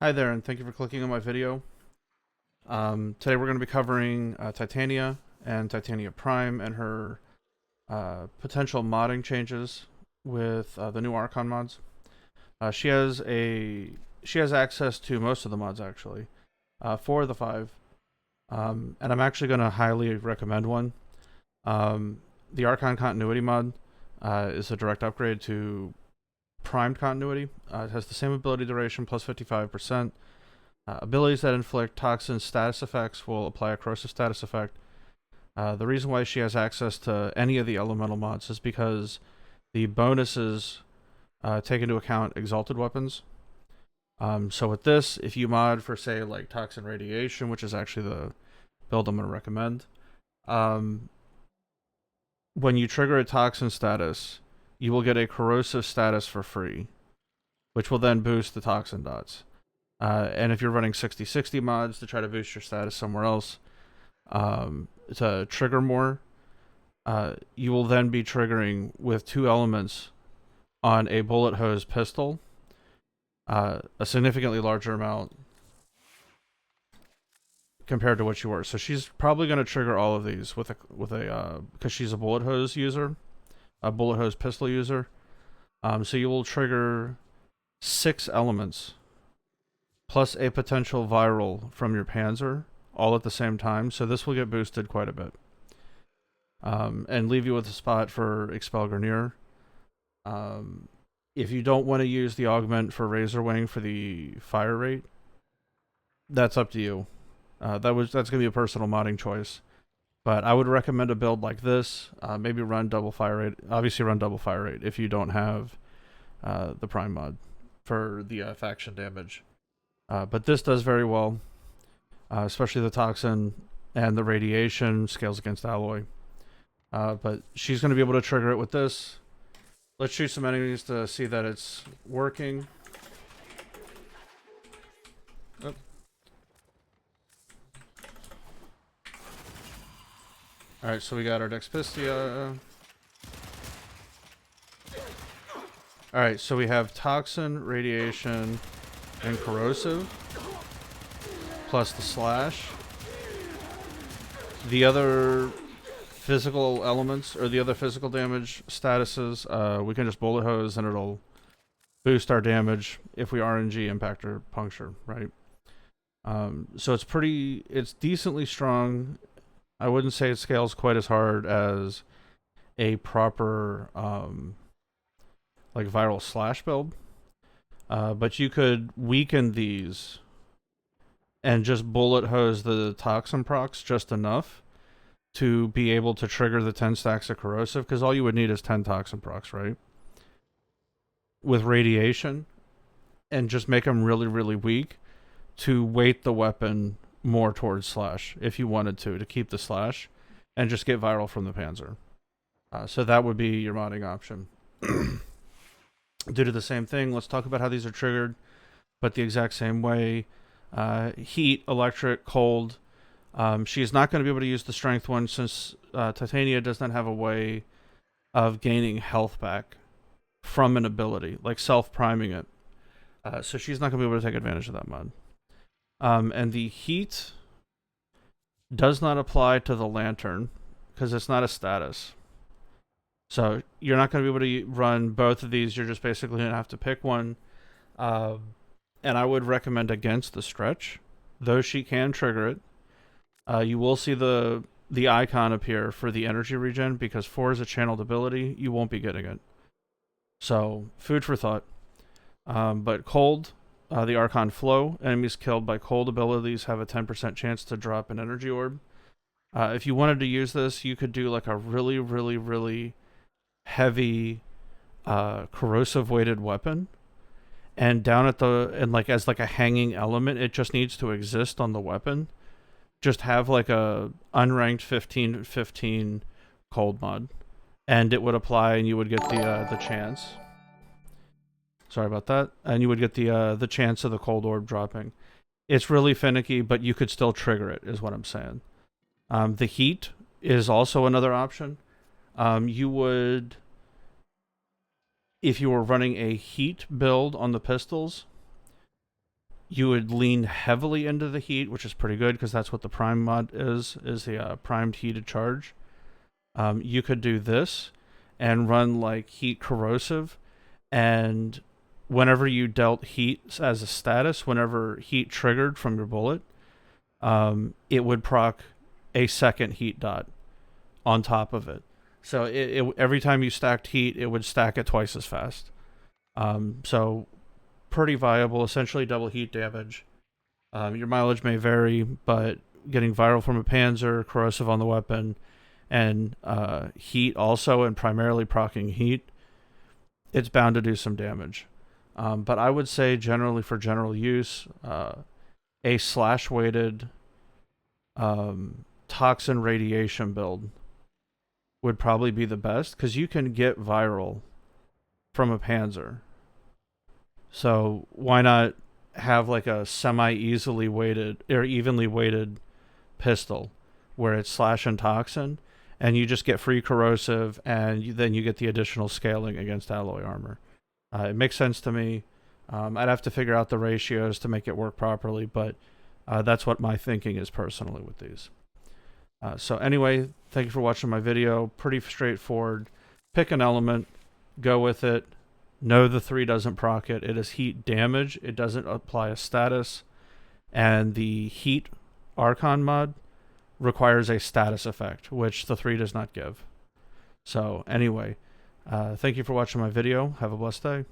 Hi there, and thank you for clicking on my video. Today we're going to be covering Titania and Titania Prime and her potential modding changes with the new Archon mods. She has access to most of the mods actually, 4 of the 5, and I'm actually going to highly recommend one. The Archon Continuity mod is a direct upgrade to Primed Continuity. It has the same ability duration plus 55%. Abilities that inflict toxin status effects will apply a corrosive status effect. The reason why she has access to any of the elemental mods is because the bonuses take into account exalted weapons. So with this, if you mod for, say, like toxin radiation, which is actually the build I'm going to recommend, when you trigger a toxin status, you will get a corrosive status for free, which will then boost the toxin dots. And if you're running 60/60 mods to try to boost your status somewhere else, to trigger more, you will then be triggering with 2 elements on a bullet hose pistol, a significantly larger amount compared to what you were. So she's probably going to trigger all of these with a because she's a bullet hose user, a bullet hose pistol user. So you will trigger 6 elements plus a potential viral from your Panzer, all at the same time. So this will get boosted quite a bit. And leave you with a spot for Expel Grenier. If you don't want to use the augment for Razor Wing for the fire rate, that's up to you. That's going to be a personal modding choice. But I would recommend a build like this. Maybe run double fire rate. Obviously run double fire rate if you don't have the Prime mod for the faction damage. But this does very well, especially the toxin and the radiation scales against alloy. But she's going to be able to trigger it with this. Let's shoot some enemies to see that it's working. Oh. Alright, so we got our Dexpistia. Alright, so we have toxin, radiation, and corrosive, plus the slash. The other physical elements, or the other physical damage statuses, we can just bullet hose and it'll boost our damage if we RNG impact or puncture, right? So it's decently strong. I wouldn't say it scales quite as hard as a proper like viral slash build. But you could weaken these and just bullet hose the toxin procs just enough to be able to trigger the 10 stacks of corrosive, because all you would need is 10 toxin procs, right? With radiation, and just make them really, really weak to weight the weapon more towards slash if you wanted to keep the slash and just get viral from the Panzer. So that would be your modding option. Due to the same thing, let's talk about how these are triggered, but the exact same way. Heat, electric, cold. She is not going to be able to use the strength one since Titania does not have a way of gaining health back from an ability, like self-priming it. So she's not going to be able to take advantage of that mod. And the heat does not apply to the lantern because it's not a status. So you're not going to be able to run both of these. You're just basically going to have to pick one. And I would recommend against the stretch, though she can trigger it. You will see the icon appear for the energy regen, because 4 is a channeled ability. You won't be getting it. So food for thought. But cold, the Archon Flow. Enemies killed by cold abilities have a 10% chance to drop an energy orb. If you wanted to use this, you could do like a really, really, really heavy corrosive weighted weapon, and down at as like a hanging element, it just needs to exist on the weapon. Just have like a unranked 15/15 cold mod, and it would apply, and you would get the chance. Sorry about that. And you would get the chance of the cold orb dropping. It's really finicky, but you could still trigger it, is what I'm saying. The heat is also another option. You would, if you were running a heat build on the pistols, you would lean heavily into the heat, which is pretty good because that's what the prime mod is the primed heated charge. You could do this and run like heat corrosive, and whenever you dealt heat as a status, whenever heat triggered from your bullet, it would proc a second heat dot on top of it. So every time you stacked heat, it would stack it twice as fast. So pretty viable, essentially double heat damage. Your mileage may vary, but getting viral from a panzer, corrosive on the weapon, and heat also, and primarily proccing heat, it's bound to do some damage. But I would say generally for general use, a slash-weighted toxin radiation build would probably be the best, because you can get viral from a panzer. So why not have like a semi-easily weighted or evenly weighted pistol where it's slash and toxin, and you just get free corrosive, and then you get the additional scaling against alloy armor. It makes sense to me. I'd have to figure out the ratios to make it work properly, but that's what my thinking is personally with these. So anyway, thank you for watching my video. Pretty straightforward. Pick an element, go with it. No, the 3 doesn't proc it. It is heat damage. It doesn't apply a status. And the heat Archon mod requires a status effect, which the 3 does not give. So anyway, thank you for watching my video. Have a blessed day.